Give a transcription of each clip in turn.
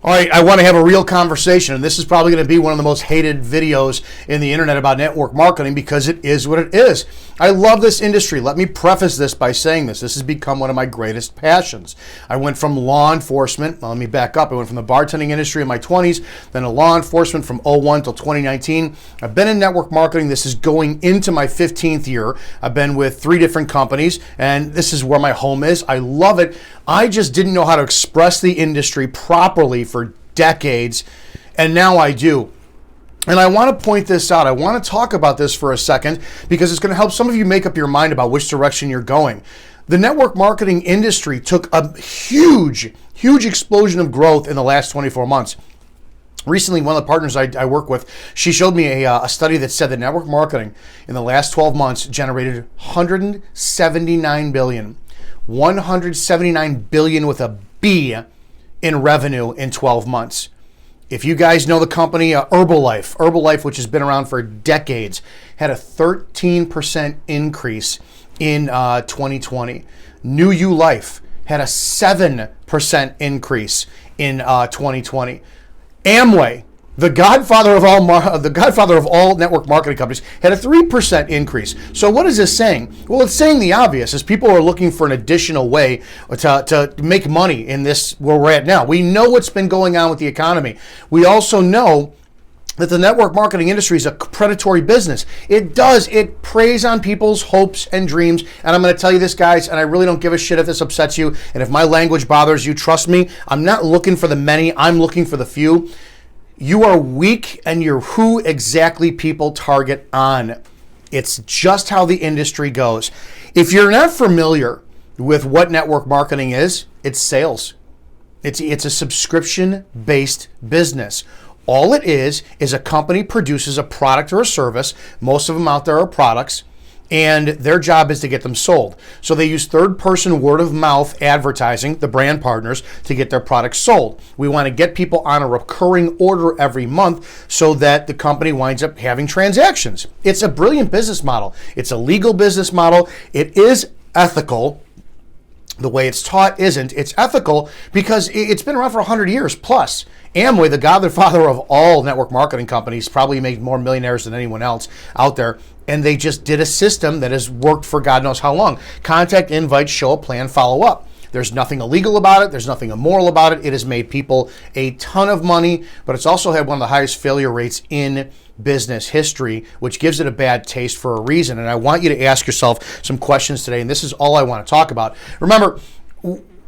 All right, I want to have a real conversation, and this is probably going to be one of the most hated videos in the internet about network marketing because it is what it is. I love this industry. Let me preface this by saying this. This has become one of my greatest passions. I went from law enforcement, well, let me back up. I went from the bartending industry in my 20s, then to law enforcement from 01 till 2019. I've been in network marketing. This is going into my 15th year. I've been with 3 different companies, and this is where my home is. I love it. I just didn't know how to express the industry properly for decades, and now I do. And I want to point this out. I want to talk about this for a second because it's going to help some of you make up your mind about which direction you're going. The network marketing industry took a huge explosion of growth in the last 24 months. Recently, one of the partners I work with, she showed me a study that said that network marketing in the last 12 months generated $179 billion. $179 billion with a B in revenue in 12 months. If you guys know the company Herbalife, which has been around for decades, had a 13% increase in 2020. New You Life had a 7% increase in 2020. Amway, the godfather of all network marketing companies, had a 3% increase. So what is this saying? Well, it's saying the obvious, is people are looking for an additional way to make money in this where we're at now. We know what's been going on with the economy. We also know that the network marketing industry is a predatory business. It preys on people's hopes and dreams. And I'm going to tell you this, guys, and I really don't give a shit if this upsets you. And if my language bothers you, trust me, I'm not looking for the many, I'm looking for the few. You are weak, and you're who exactly people target on. It's just how the industry goes. If you're not familiar with what network marketing is, it's sales. It's a subscription-based business. All it is a company produces a product or a service. Most of them out there are products, and their job is to get them sold. So they use third-person word-of-mouth advertising, the brand partners, to get their products sold. We want to get people on a recurring order every month so that the company winds up having transactions. It's a brilliant business model. It's a legal business model. It is ethical. The way it's taught isn't. It's ethical because it's been around for 100 years plus. Amway, the godfather of all network marketing companies, probably makes more millionaires than anyone else out there. And they just did a system that has worked for God knows how long. Contact, invite, show a plan, follow up. There's nothing illegal about it. There's nothing immoral about it. It has made people a ton of money, but it's also had one of the highest failure rates in business history, which gives it a bad taste for a reason. And I want you to ask yourself some questions today, and this is all I want to talk about. Remember,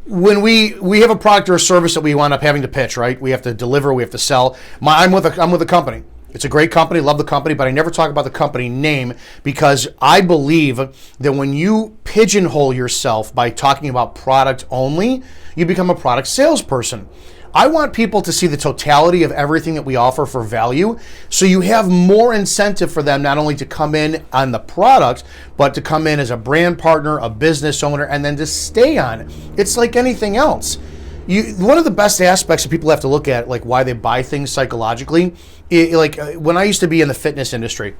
when we have a product or a service that we wind up having to pitch, right? We have to deliver, we have to sell. I'm with a company. It's a great company, love the company, but I never talk about the company name because I believe that when you pigeonhole yourself by talking about product only, you become a product salesperson. I want people to see the totality of everything that we offer for value, so you have more incentive for them not only to come in on the product, but to come in as a brand partner, a business owner, and then to stay on. It's like anything else. One of the best aspects that people have to look at, like why they buy things psychologically, like when I used to be in the fitness industry,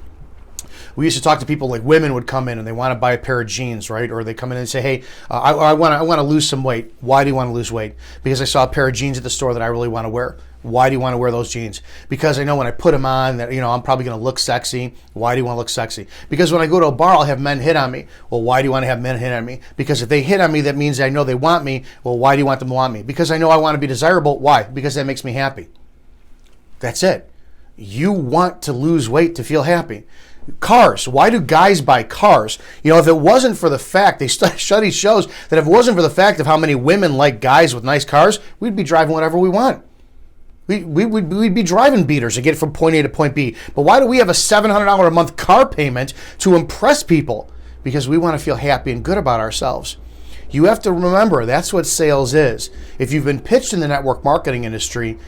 we used to talk to people, like women would come in and they want to buy a pair of jeans, right? Or they come in and say, hey, I want to lose some weight. Why do you want to lose weight? Because I saw a pair of jeans at the store that I really want to wear. Why do you want to wear those jeans? Because I know when I put them on that, I'm probably going to look sexy. Why do you want to look sexy? Because when I go to a bar, I'll have men hit on me. Well, why do you want to have men hit on me? Because if they hit on me, that means I know they want me. Well, why do you want them to want me? Because I know I want to be desirable. Why? Because that makes me happy. That's it. You want to lose weight to feel happy. Cars. Why do guys buy cars? If it wasn't for the fact, study shows that if it wasn't for the fact of how many women like guys with nice cars, we'd be driving whatever we want. We'd be driving beaters to get from point A to point B. But why do we have a $700 a month car payment to impress people? Because we want to feel happy and good about ourselves. You have to remember, that's what sales is. If you've been pitched in the network marketing industry,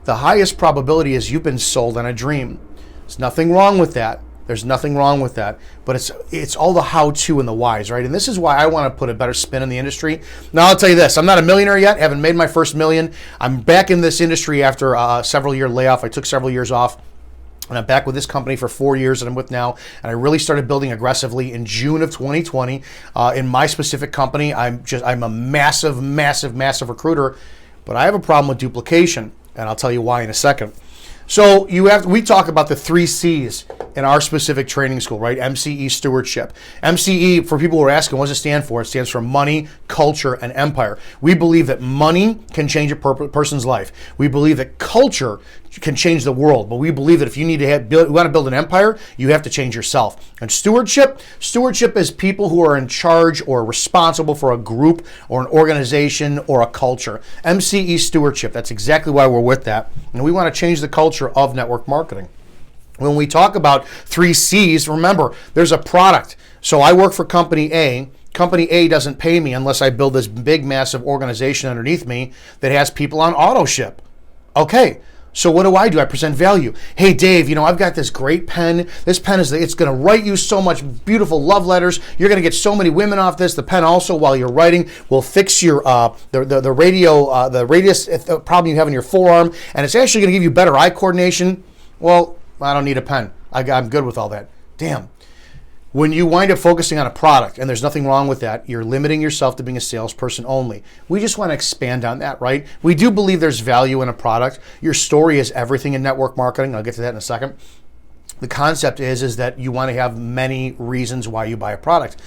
the highest probability is you've been sold on a dream. There's nothing wrong with that. There's nothing wrong with that, but it's all the how-to and the whys, right? And this is why I want to put a better spin in the industry. Now, I'll tell you this. I'm not a millionaire yet. Haven't made my first million. I'm back in this industry after a several-year layoff. I took several years off, and I'm back with this company for 4 years that I'm with now, and I really started building aggressively in June of 2020. In my specific company, I'm a massive recruiter, but I have a problem with duplication. And I'll tell you why in a second. So we talk about the 3 C's in our specific training school, right? MCE Stewardship. MCE, for people who are asking, what does it stand for? It stands for money, culture, and empire. We believe that money can change a person's life. We believe that culture can change the world, but we believe that if you need to want to build an empire, you have to change yourself. And stewardship is people who are in charge or responsible for a group or an organization or a culture. MCE Stewardship, that's exactly why we're with that. And we want to change the culture of network marketing. When we talk about 3 C's, remember, there's a product. So I work for Company A. Company A doesn't pay me unless I build this big, massive organization underneath me that has people on auto ship. Okay, so what do? I present value. Hey, Dave, I've got this great pen. This pen it's going to write you so much beautiful love letters. You're going to get so many women off this. The pen also, while you're writing, will fix your the radius problem you have in your forearm, and it's actually going to give you better eye coordination. Well, I don't need a pen. I'm good with all that. Damn. When you wind up focusing on a product, and there's nothing wrong with that, you're limiting yourself to being a salesperson only. We just want to expand on that, right? We do believe there's value in a product. Your story is everything in network marketing. I'll get to that in a second. The concept is that you want to have many reasons why you buy a product.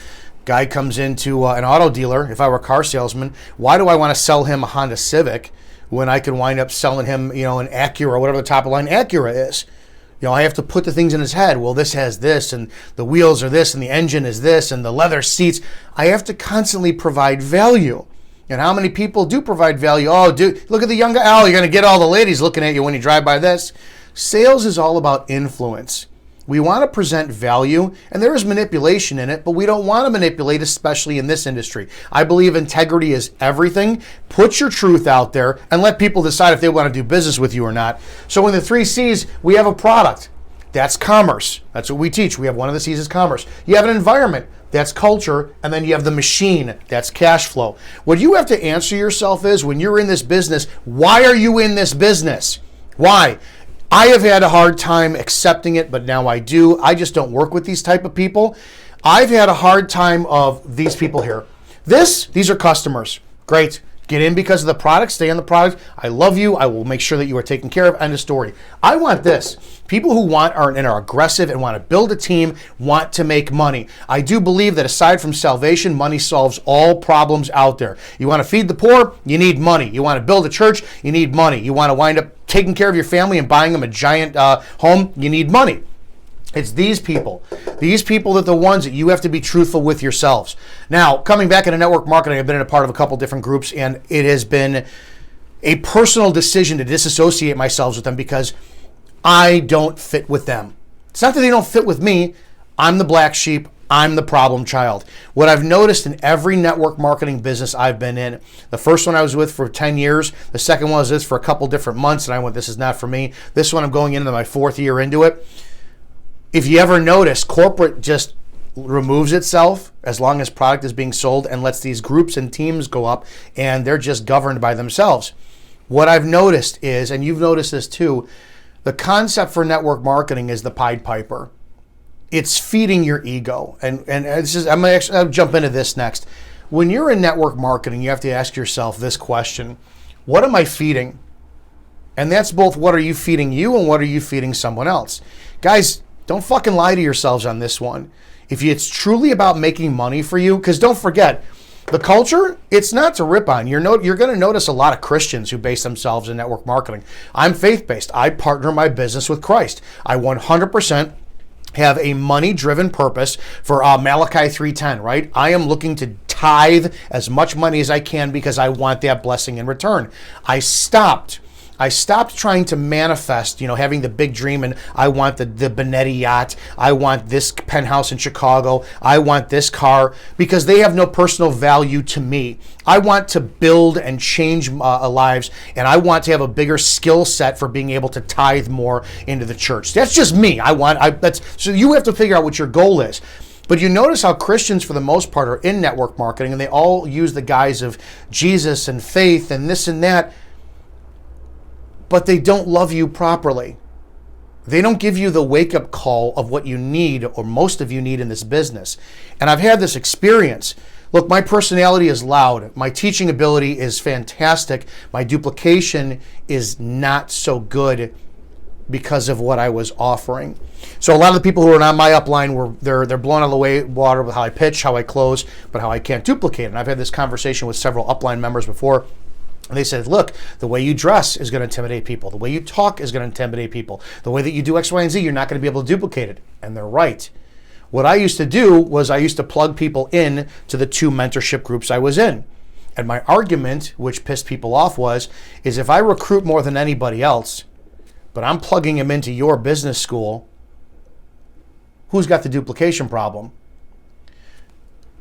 Guy comes into an auto dealer. If I were a car salesman, why do I want to sell him a Honda Civic when I could wind up selling him, an Acura, whatever the top of the line Acura is? I have to put the things in his head. Well, this has this, and the wheels are this, and the engine is this, and the leather seats. I have to constantly provide value. And how many people do provide value? Oh, dude, look at the younger Al. You're going to get all the ladies looking at you when you drive by this. Sales is all about influence. We want to present value, and there is manipulation in it, but we don't want to manipulate, especially in this industry. I believe integrity is everything. Put your truth out there and let people decide if they want to do business with you or not. So in the 3 C's, we have a product. That's commerce. That's what we teach. We have one of the C's is commerce. You have an environment. That's culture. And then you have the machine. That's cash flow. What you have to answer yourself is, when you're in this business, why are you in this business? Why? I have had a hard time accepting it, but now I do. I just don't work with these type of people. I've had a hard time of these people here. These are customers. Great. Get in because of the product. Stay on the product. I love you. I will make sure that you are taken care of. End of story. I want this. People who are aggressive and want to build a team, want to make money. I do believe that aside from salvation, money solves all problems out there. You want to feed the poor? You need money. You want to build a church? You need money. You want to wind up taking care of your family and buying them a giant home? You need money. It's these people that are the ones that you have to be truthful with yourselves. Now, coming back into network marketing, I've been in a part of a couple different groups, and it has been a personal decision to disassociate myself with them because I don't fit with them. It's not that they don't fit with me. I'm the black sheep. I'm the problem child. What I've noticed in every network marketing business I've been in, the first one I was with for 10 years, the second one was this for a couple different months, and I went, this is not for me. This one I'm going into my 4th year into it. If you ever notice, corporate just removes itself as long as product is being sold and lets these groups and teams go up, and they're just governed by themselves. What I've noticed is, and you've noticed this too, the concept for network marketing is the Pied Piper. It's feeding your ego. And it's just, I'll jump into this next. When you're in network marketing, you have to ask yourself this question: what am I feeding? And that's both what are you feeding you and what are you feeding someone else. Guys, don't fucking lie to yourselves on this one. If it's truly about making money for you, because don't forget, the culture, it's not to rip on. You're going to notice a lot of Christians who base themselves in network marketing. I'm faith-based. I partner my business with Christ. I 100% have a money-driven purpose for Malachi 3:10, right? I am looking to tithe as much money as I can because I want that blessing in return. I stopped trying to manifest, having the big dream, and I want the Benetti yacht. I want this penthouse in Chicago. I want this car, because they have no personal value to me. I want to build and change lives, and I want to have a bigger skill set for being able to tithe more into the church. That's just me. So you have to figure out what your goal is. But you notice how Christians, for the most part, are in network marketing, and they all use the guise of Jesus and faith and this and that, but they don't love you properly. They don't give you the wake-up call of what you need, or most of you need in this business. And I've had this experience. Look, my personality is loud. My teaching ability is fantastic. My duplication is not so good because of what I was offering. So a lot of the people who are on my upline they're blown out of the water with how I pitch, how I close, but how I can't duplicate it. And I've had this conversation with several upline members before. And they said, look, the way you dress is going to intimidate people. The way you talk is going to intimidate people. The way that you do X, Y, and Z, you're not going to be able to duplicate it. And they're right. What I used to do was I used to plug people in to the 2 mentorship groups I was in. And my argument, which pissed people off, is if I recruit more than anybody else, but I'm plugging them into your business school, who's got the duplication problem?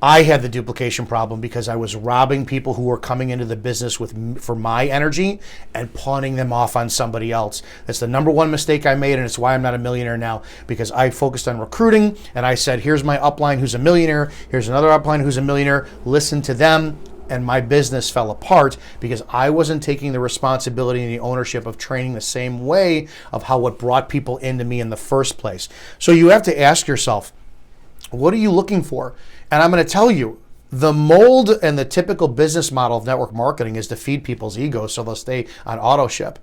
I had the duplication problem because I was robbing people who were coming into the business for my energy and pawning them off on somebody else. That's the number one mistake I made, and it's why I'm not a millionaire now, because I focused on recruiting, and I said, here's my upline who's a millionaire, here's another upline who's a millionaire, listen to them, and my business fell apart because I wasn't taking the responsibility and the ownership of training the same way of how what brought people into me in the first place. So you have to ask yourself, what are you looking for? And I'm going to tell you, the mold and the typical business model of network marketing is to feed people's egos so they'll stay on auto ship.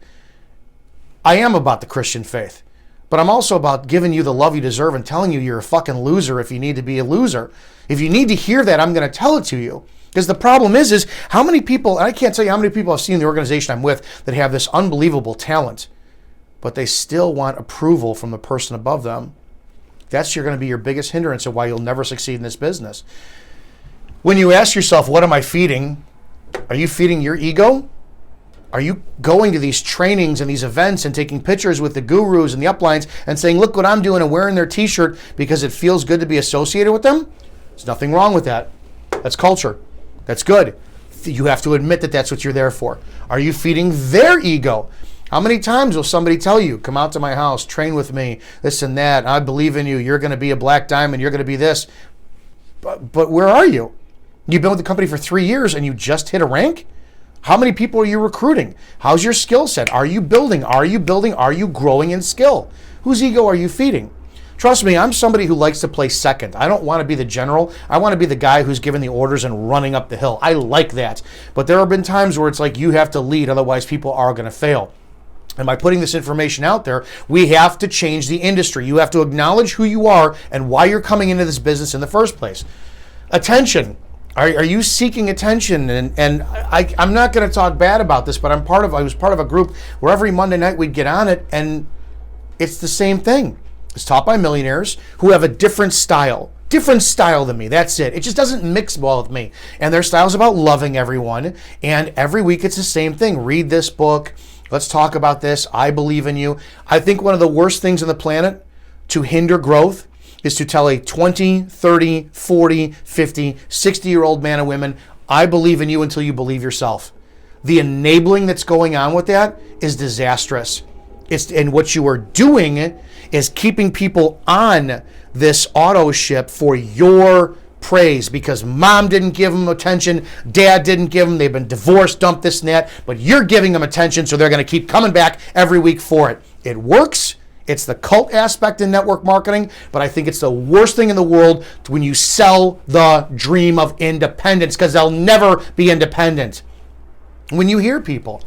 I am about the Christian faith, but I'm also about giving you the love you deserve and telling you you're a fucking loser if you need to be a loser. If you need to hear that, I'm going to tell it to you. Because the problem is how many people, and I can't tell you how many people I've seen in the organization I'm with that have this unbelievable talent, but they still want approval from the person above them. That's going to be your biggest hindrance of why you'll never succeed in this business. When you ask yourself, what am I feeding? Are you feeding your ego? Are you going to these trainings and these events and taking pictures with the gurus and the uplines and saying, look what I'm doing, and wearing their t-shirt because it feels good to be associated with them? There's nothing wrong with that. That's culture. That's good. You have to admit that that's what you're there for. Are you feeding their ego? How many times will somebody tell you, come out to my house, train with me, this and that, I believe in you, you're going to be a black diamond, you're going to be this. But where are you? You've been with the company for 3 years and you just hit a rank? How many people are you recruiting? How's your skill set? Are you building? Are you building? Are you growing in skill? Whose ego are you feeding? Trust me, I'm somebody who likes to play second. I don't want to be the general. I want to be the guy who's giving the orders and running up the hill. I like that. But there have been times where it's like you have to lead, otherwise people are going to fail. And by putting this information out there, we have to change the industry. You have to acknowledge who you are and why you're coming into this business in the first place. Attention. Are you seeking attention? And I'm not going to talk bad about this, but I was part of a group where every Monday night we'd get on it, and it's the same thing. It's taught by millionaires who have a different style than me. That's it. It just doesn't mix well with me. And their style is about loving everyone. And every week it's the same thing. Read this book. Let's talk about this. I believe in you. I think one of the worst things on the planet to hinder growth is to tell a 20, 30, 40, 50, 60-year-old man and women, I believe in you until you believe yourself. The enabling that's going on with that is disastrous. And what you are doing is keeping people on this auto ship for your praise because mom didn't give them attention, dad didn't give them, they've been divorced, dumped, this and that, but you're giving them attention, so they're going to keep coming back every week for it. It works. It's the cult aspect in network marketing, but I think it's the worst thing in the world when you sell the dream of independence, because they'll never be independent. When you hear people,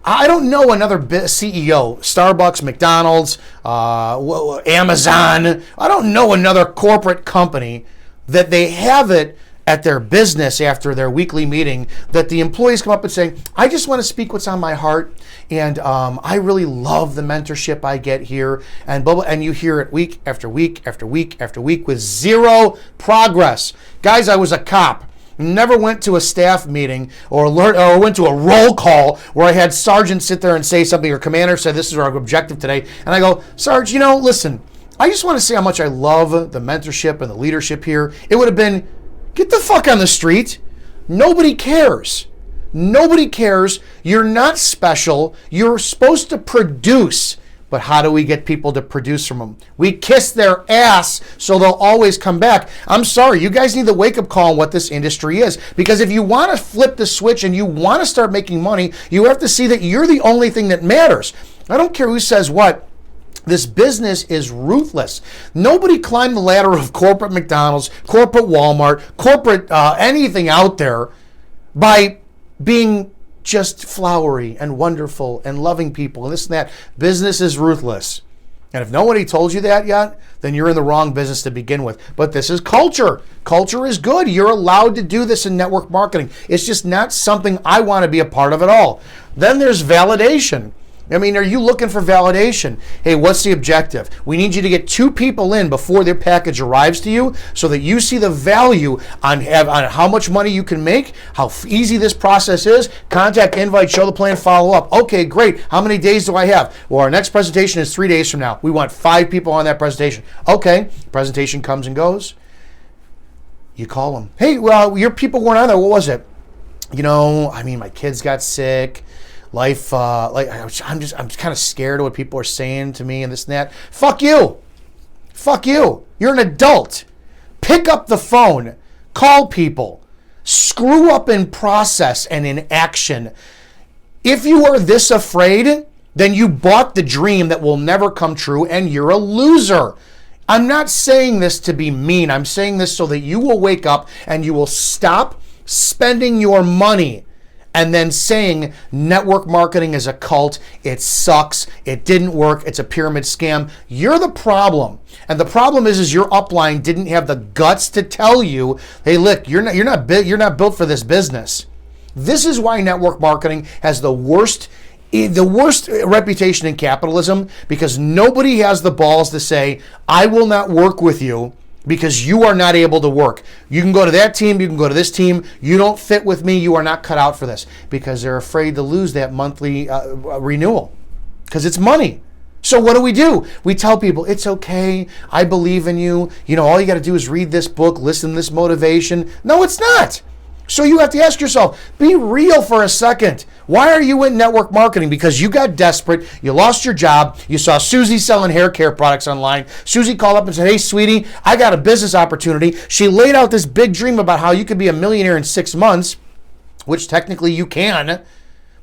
I don't know another CEO, Starbucks, McDonald's, Amazon, I don't know another corporate company that they have it at their business after their weekly meeting that the employees come up and say, I just want to speak what's on my heart, and I really love the mentorship I get here, and blah, blah, and you hear it week after week after week after week with zero progress. Guys, I was a cop. Never went to a staff meeting or went to a roll call where I had sergeants sit there and say something, or commander said, this is our objective today. And I go, Sarge, listen, I just want to say how much I love the mentorship and the leadership here. It would have been, get the fuck on the street. Nobody cares. Nobody cares. You're not special. You're supposed to produce. But how do we get people to produce from them? We kiss their ass so they'll always come back. I'm sorry, you guys need the wake-up call on what this industry is. Because if you want to flip the switch and you want to start making money, you have to see that you're the only thing that matters. I don't care who says what. This business is ruthless. Nobody climbed the ladder of corporate McDonald's, corporate Walmart, corporate anything out there by being just flowery and wonderful and loving people and this and that. Business is ruthless. And if nobody told you that yet, then you're in the wrong business to begin with. But this is culture. Culture is good. You're allowed to do this in network marketing. It's just not something I want to be a part of at all. Then there's validation. I mean, are you looking for validation? Hey, what's the objective? We need you to get 2 people in before their package arrives to you so that you see the value on how much money you can make, how easy this process is. Contact, invite, show the plan, follow up. Okay, great. How many days do I have? Well, our next presentation is 3 days from now. We want 5 people on that presentation. Okay, presentation comes and goes. You call them. Hey, well, your people weren't on there. What was it? My kids got sick. Life, I'm kind of scared of what people are saying to me and this and that. Fuck you. Fuck you. You're an adult. Pick up the phone. Call people. Screw up in process and in action. If you are this afraid, then you bought the dream that will never come true and you're a loser. I'm not saying this to be mean. I'm saying this so that you will wake up and you will stop spending your money and then saying network marketing is a cult, it sucks, it didn't work, it's a pyramid scam. You're the problem. And the problem is your upline didn't have the guts to tell you, hey, look, you're not built for this business. This is why network marketing has the worst reputation in capitalism, because nobody has the balls to say, I will not work with you because you are not able to work. You can go to that team, you can go to this team. You don't fit with me, you are not cut out for this, because they're afraid to lose that monthly renewal because it's money. So what do? We tell people, it's okay, I believe in you. All you got to do is read this book, listen to this motivation. No, it's not. So you have to ask yourself, be real for a second. Why are you in network marketing? Because you got desperate, you lost your job, you saw Susie selling hair care products online. Susie called up and said, hey, sweetie, I got a business opportunity. She laid out this big dream about how you could be a millionaire in 6 months, which technically you can,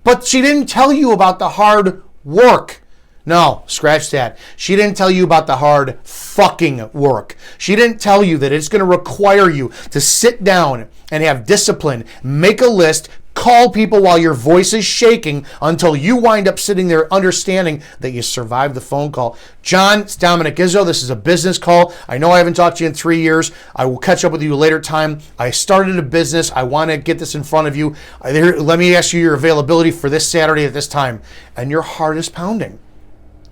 but she didn't tell you about the hard work. No, scratch that. She didn't tell you about the hard fucking work. She didn't tell you that it's going to require you to sit down and have discipline, make a list, call people while your voice is shaking until you wind up sitting there understanding that you survived the phone call. John, it's Dominic Izzo. This is a business call. I know I haven't talked to you in 3 years. I will catch up with you later time. I started a business. I want to get this in front of you. Let me ask you your availability for this Saturday at this time. And your heart is pounding.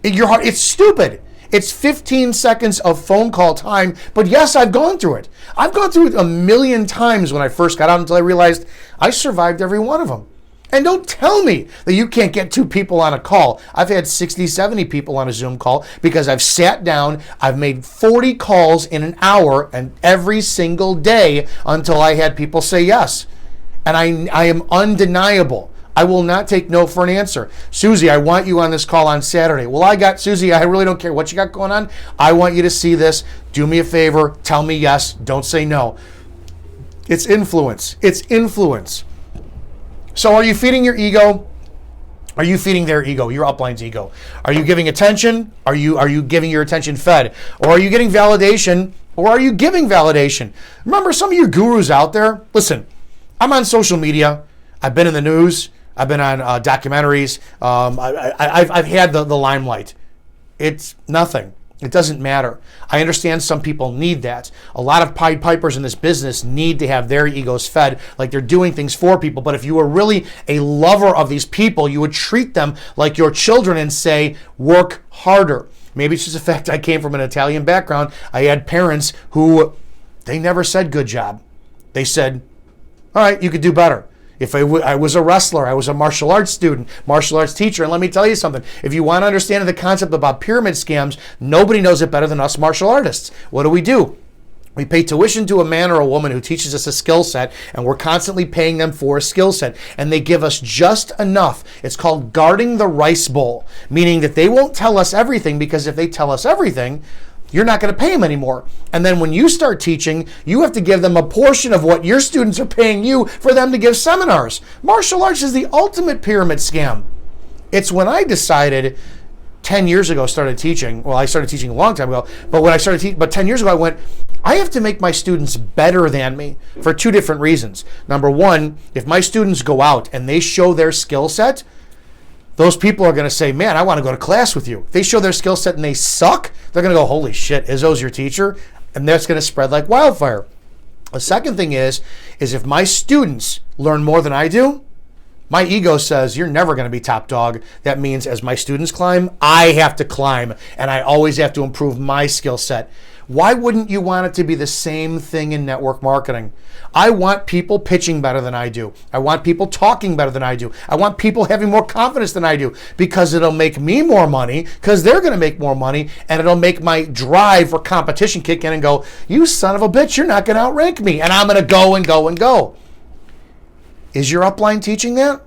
It's stupid. It's 15 seconds of phone call time, but yes, I've gone through it. I've gone through it a million times when I first got out until I realized I survived every one of them. And don't tell me that you can't get 2 people on a call. I've had 60, 70 people on a Zoom call because I've sat down, I've made 40 calls in an hour and every single day until I had people say yes. And I am undeniable. I will not take no for an answer. Susie, I want you on this call on Saturday. Well, Susie, I really don't care what you got going on. I want you to see this. Do me a favor. Tell me yes. Don't say no. It's influence. It's influence. So are you feeding your ego? Are you feeding their ego, your upline's ego? Are you giving attention? Are you giving your attention fed? Or are you getting validation? Or are you giving validation? Remember, some of you gurus out there, listen, I'm on social media. I've been in the news. I've been on documentaries. I've had the limelight. It's nothing. It doesn't matter. I understand some people need that. A lot of Pied Pipers in this business need to have their egos fed, like they're doing things for people. But if you were really a lover of these people, you would treat them like your children and say, work harder. Maybe it's just the fact I came from an Italian background. I had parents who, they never said good job. They said, all right, you could do better. If I was a wrestler, I was a martial arts student, martial arts teacher, and let me tell you something. If you want to understand the concept about pyramid scams, nobody knows it better than us martial artists. What do? We pay tuition to a man or a woman who teaches us a skill set, and we're constantly paying them for a skill set, and they give us just enough. It's called guarding the rice bowl, meaning that they won't tell us everything, because if they tell us everything, you're not going to pay them anymore. And then when you start teaching, you have to give them a portion of what your students are paying you for them to give seminars. Martial arts is the ultimate pyramid scam. It's when I decided 10 years ago started teaching. Well, I started teaching a long time ago, but when I started teaching, but 10 years ago I went, I have to make my students better than me for two different reasons. Number one, if my students go out and they show their skill set, those people are going to say, man, I want to go to class with you. If they show their skill set and they suck, they're going to go, holy shit, Izzo's your teacher? And that's going to spread like wildfire. The second thing is if my students learn more than I do, my ego says, you're never going to be top dog. That means as my students climb, I have to climb, and I always have to improve my skill set. Why wouldn't you want it to be the same thing in network marketing? I want people pitching better than I do. I want people talking better than I do. I want people having more confidence than I do, because it'll make me more money, because they're going to make more money, and it'll make my drive for competition kick in and go, you son of a bitch, you're not going to outrank me, and I'm going to go and go and go. Is your upline teaching that?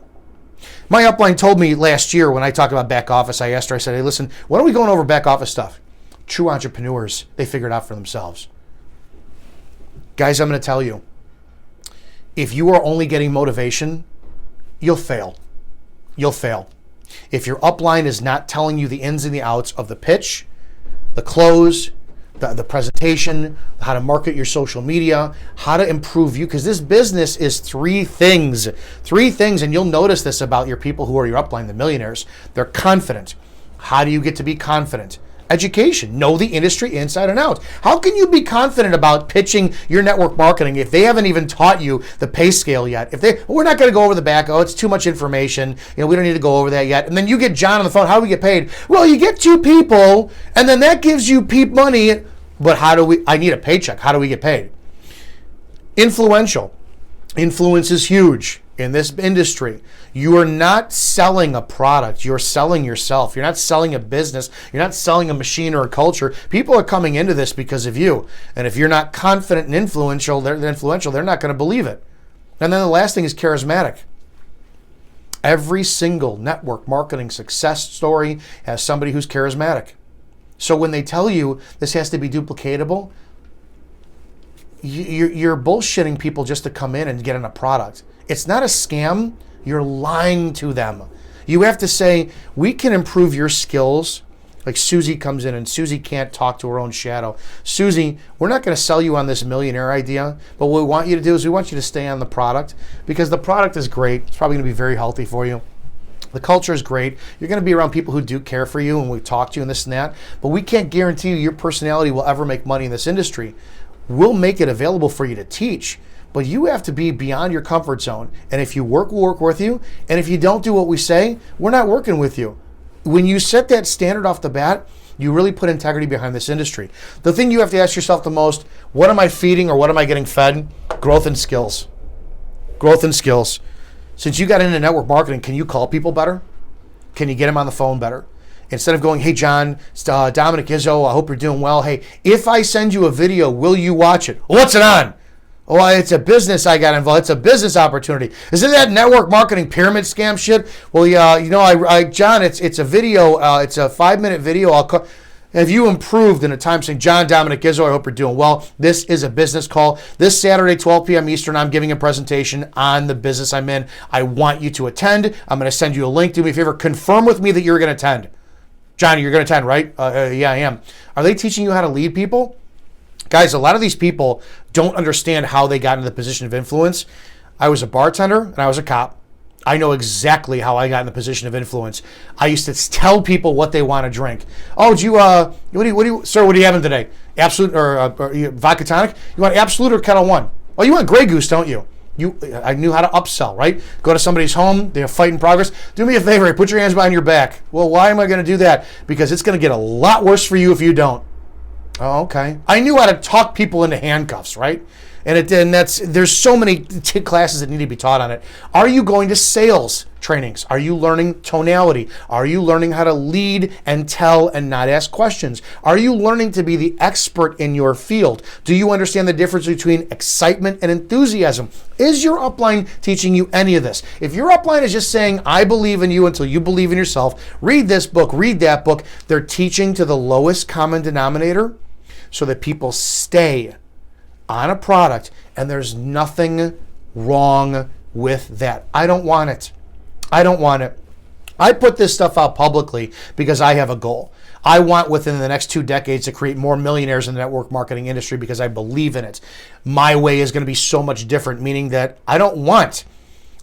My upline told me last year when I talked about back office, I asked her, I said, hey, listen, when are we going over back office stuff? True entrepreneurs, they figure it out for themselves. Guys, I'm going to tell you, if you are only getting motivation, you'll fail. You'll fail. If your upline is not telling you the ins and the outs of the pitch, the close, the presentation, how to market your social media, how to improve you, because this business is three things, and you'll notice this about your people who are your upline, the millionaires. They're confident. How do you get to be confident? Education. Know the industry inside and out. How can you be confident about pitching your network marketing if they haven't even taught you the pay scale yet? We're not going to go over the back. Oh, it's too much information. We don't need to go over that yet. And then you get John on the phone. How do we get paid? Well, you get two people, and then that gives you money. But I need a paycheck. How do we get paid? Influential. Influence is huge in this industry. You are not selling a product. You're selling yourself. You're not selling a business. You're not selling a machine or a culture. People are coming into this because of you. And if you're not confident and influential, they're not going to believe it. And then the last thing is charismatic. Every single network marketing success story has somebody who's charismatic. So when they tell you this has to be duplicatable, you're bullshitting people just to come in and get in a product. It's not a scam. You're lying to them. You have to say, we can improve your skills. Like Susie comes in and Susie can't talk to her own shadow. Susie, we're not going to sell you on this millionaire idea, but what we want you to do is we want you to stay on the product, because the product is great. It's probably going to be very healthy for you. The culture is great. You're going to be around people who do care for you and we talk to you and this and that, but we can't guarantee you your personality will ever make money in this industry. We'll make it available for you to teach, but you have to be beyond your comfort zone. And if you work, we'll work with you. And if you don't do what we say, we're not working with you. When you set that standard off the bat, you really put integrity behind this industry. The thing you have to ask yourself the most, what am I feeding or what am I getting fed? Growth and skills. Growth and skills. Since you got into network marketing, can you call people better? Can you get them on the phone better? Instead of going, hey, John, it's Dominic Izzo, I hope you're doing well. Hey, if I send you a video, will you watch it? What's it on? Oh, it's a business I got involved. It's a business opportunity. Isn't that network marketing pyramid scam shit? Well, yeah, John, it's a video. It's a 5-minute video. Have you improved in a time saying, John, Dominic Izzo, I hope you're doing well. This is a business call. This Saturday, 12 p.m. Eastern, I'm giving a presentation on the business I'm in. I want you to attend. I'm going to send you a link. Do me a favor. Confirm with me that you're going to attend. Johnny, you're going to attend, right? Yeah, I am. Are they teaching you how to lead people? Guys, a lot of these people don't understand how they got into the position of influence. I was a bartender and I was a cop. I know exactly how I got in the position of influence. I used to tell people what they want to drink. Oh, what do you having today? Absolute or vodka tonic? You want Absolute or Kettle One? Oh, you want Grey Goose, don't you? I knew how to upsell, right? Go to somebody's home, they have fight in progress. Do me a favor, put your hands behind your back. Well, why am I going to do that? Because it's going to get a lot worse for you if you don't. Oh, okay. I knew how to talk people into handcuffs, right? There's so many classes that need to be taught on it. Are you going to sales trainings? Are you learning tonality? Are you learning how to lead and tell and not ask questions? Are you learning to be the expert in your field? Do you understand the difference between excitement and enthusiasm? Is your upline teaching you any of this? If your upline is just saying, I believe in you until you believe in yourself, read this book, read that book, they're teaching to the lowest common denominator so that people stay on a product, and there's nothing wrong with that. I don't want it. I don't want it. I put this stuff out publicly because I have a goal. I want within the next 2 decades to create more millionaires in the network marketing industry because I believe in it. My way is going to be so much different, meaning that I don't want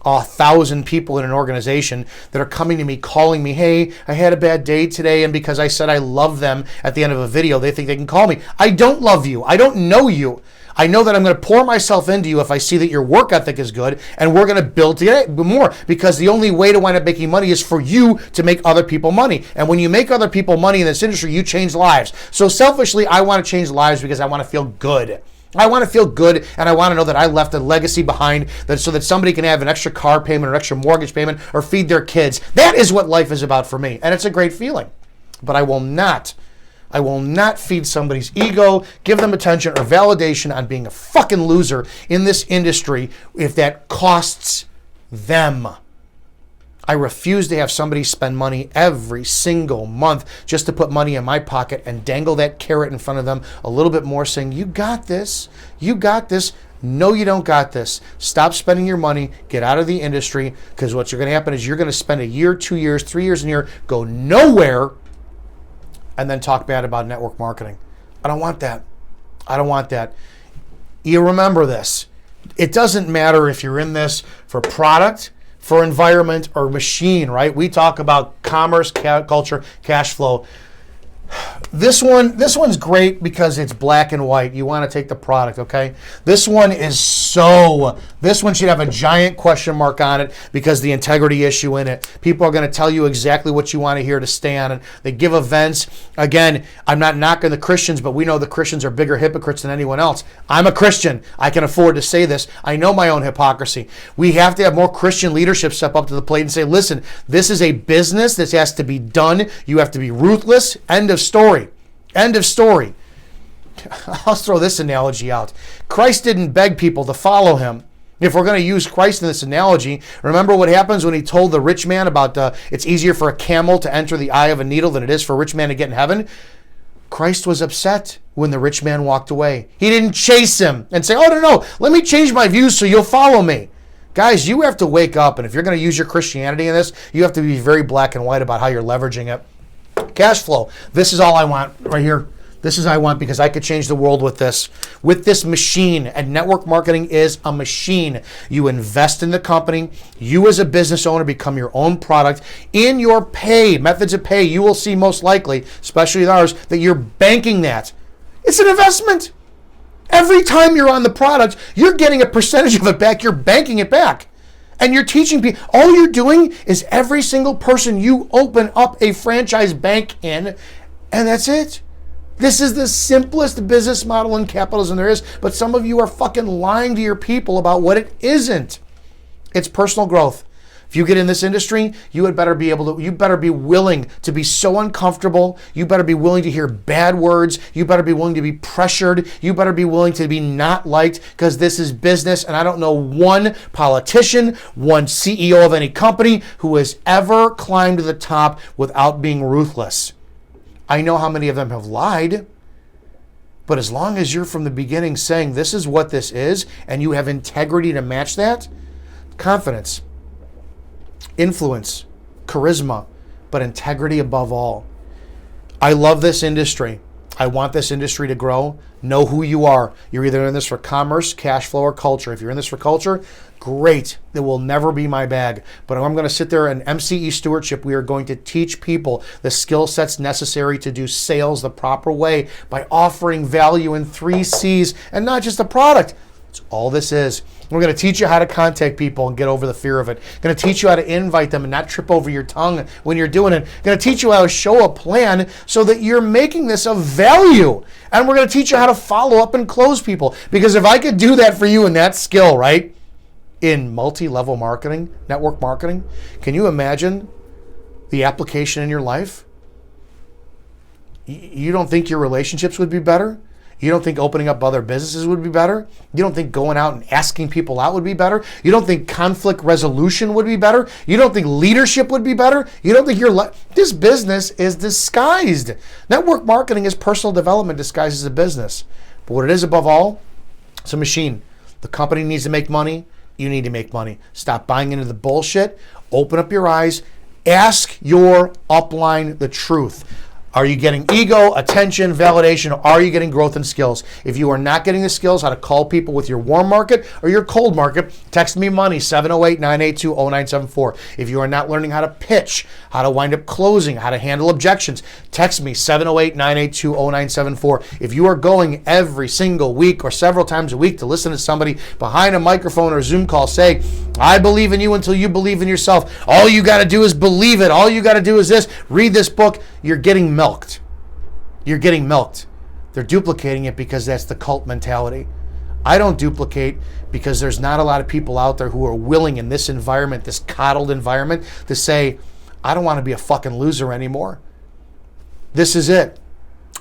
1,000 people in an organization that are coming to me, calling me, hey, I had a bad day today, and because I said I love them at the end of a video, they think they can call me. I don't love you. I don't know you. I know that I'm going to pour myself into you if I see that your work ethic is good, and we're going to build together more, because the only way to wind up making money is for you to make other people money. And when you make other people money in this industry, you change lives. So selfishly, I want to change lives because I want to feel good. I want to feel good, and I want to know that I left a legacy behind so that somebody can have an extra car payment or extra mortgage payment or feed their kids. That is what life is about for me, and it's a great feeling. But I will not feed somebody's ego, give them attention or validation on being a fucking loser in this industry if that costs them. I refuse to have somebody spend money every single month just to put money in my pocket and dangle that carrot in front of them a little bit more, saying, you got this, you got this. No, you don't got this. Stop spending your money, get out of the industry, because what's going to happen is you're going to spend a year, 2 years, 3 years in here, go nowhere, and then talk bad about network marketing. I don't want that. I don't want that. You remember this. It doesn't matter if you're in this for product, for environment, or machine, right? We talk about commerce, culture, cash flow. This one's great because it's black and white. You want to take the product, okay? This one should have a giant question mark on it because the integrity issue in it. People are going to tell you exactly what you want to hear to stay on it. They give events. Again, I'm not knocking the Christians, but we know the Christians are bigger hypocrites than anyone else. I'm a Christian. I can afford to say this. I know my own hypocrisy. We have to have more Christian leadership step up to the plate and say, listen, this is a business. This has to be done. You have to be ruthless. End of story. End of story. I'll throw this analogy out. Christ didn't beg people to follow him. If we're going to use Christ in this analogy, remember what happens when he told the rich man about it's easier for a camel to enter the eye of a needle than it is for a rich man to get in heaven? Christ was upset when the rich man walked away. He didn't chase him and say, oh, no, let me change my views so you'll follow me. Guys, you have to wake up, and if you're going to use your Christianity in this, you have to be very black and white about how you're leveraging it. Cash flow. This is all I want right here. This is what I want because I could change the world with this machine. And network marketing is a machine. You invest in the company. You as a business owner become your own product. In your methods of pay, you will see most likely, especially ours, that you're banking that. It's an investment. Every time you're on the product, you're getting a percentage of it back. You're banking it back. And you're teaching people, all you're doing is every single person you open up a franchise bank in, and that's it. This is the simplest business model in capitalism there is, but some of you are fucking lying to your people about what it isn't. It's personal growth. If you get in this industry, you better be willing to be so uncomfortable. You better be willing to hear bad words. You better be willing to be pressured. You better be willing to be not liked because this is business. And I don't know one politician, one CEO of any company who has ever climbed to the top without being ruthless. I know how many of them have lied. But as long as you're from the beginning saying this is what this is and you have integrity to match that, confidence, influence, charisma, but integrity above all. I love this industry. I want this industry to grow. Know who you are. You're either in this for commerce, cash flow, or culture. If you're in this for culture, great. It will never be my bag. But I'm going to sit there and MCE Stewardship, we are going to teach people the skill sets necessary to do sales the proper way by offering value in 3 C's and not just a product. That's all this is. We're going to teach you how to contact people and get over the fear of it. Going to teach you how to invite them and not trip over your tongue when you're doing it. Going to teach you how to show a plan so that you're making this of value. And we're going to teach you how to follow up and close people. Because if I could do that for you in that skill, right, in multi-level marketing, network marketing, can you imagine the application in your life? You don't think your relationships would be better? You don't think opening up other businesses would be better? You don't think going out and asking people out would be better? You don't think conflict resolution would be better? You don't think leadership would be better? You don't think this business is disguised. Network marketing is personal development disguised as a business. But what it is above all, it's a machine. The company needs to make money. You need to make money. Stop buying into the bullshit. Open up your eyes. Ask your upline the truth. Are you getting ego, attention, validation? Or are you getting growth and skills? If you are not getting the skills how to call people with your warm market or your cold market, text me money, 708-982-0974. If you are not learning how to pitch, how to wind up closing, how to handle objections, text me, 708-982-0974. If you are going every single week or several times a week to listen to somebody behind a microphone or Zoom call say, I believe in you until you believe in yourself. All you got to do is believe it. All you got to do is this. Read this book. You're getting milked. You're getting milked. They're duplicating it because that's the cult mentality. I don't duplicate because there's not a lot of people out there who are willing in this environment, this coddled environment, to say, I don't want to be a fucking loser anymore. This is it.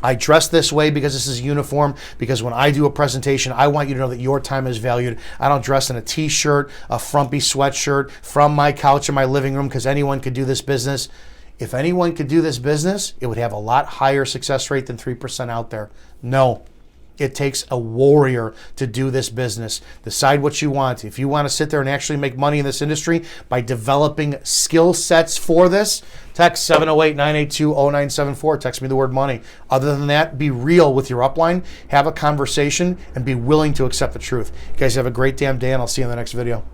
I dress this way because this is uniform, because when I do a presentation, I want you to know that your time is valued. I don't dress in a t-shirt, a frumpy sweatshirt from my couch in my living room because anyone could do this business. If anyone could do this business, it would have a lot higher success rate than 3% out there. No, it takes a warrior to do this business. Decide what you want. If you want to sit there and actually make money in this industry by developing skill sets for this, text 708-982-0974. Text me the word money. Other than that, be real with your upline, have a conversation, and be willing to accept the truth. You guys have a great damn day, and I'll see you in the next video.